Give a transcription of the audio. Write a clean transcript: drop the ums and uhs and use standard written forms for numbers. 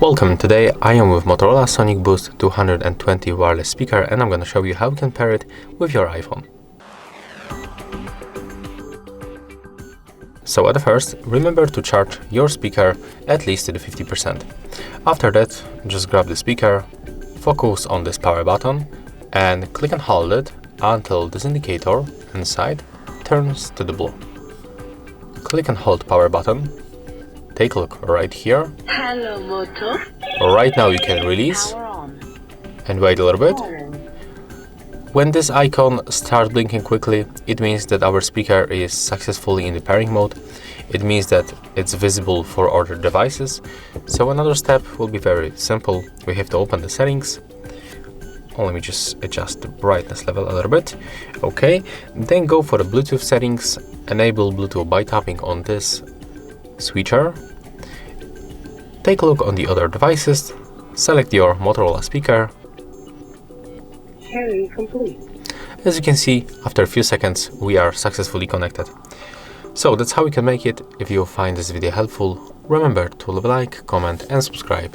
Welcome, today I am with Motorola Sonic Boost 220 wireless speaker and I'm going to show you how you can pair it with your iPhone. So at first, remember to charge your speaker at least to the 50%. After that, just grab the speaker, focus on this power button and click and hold it until this indicator inside turns to the blue. Click and hold power button. Take a look right here. Hello, Moto. Right now you can release and wait a little bit. When this icon starts blinking quickly, it means that our speaker is successfully in the pairing mode. It means that it's visible for other devices. So another step will be very simple. We have to open the settings. Let me just adjust the brightness level a little bit. Okay, then go for the Bluetooth settings. Enable Bluetooth by tapping on this switcher. Take a look on the other devices. Select your Motorola speaker. Pairing complete. As you can see, after a few seconds, we are successfully connected. So that's how we can make it. If you find this video helpful, remember to leave a like, comment and subscribe.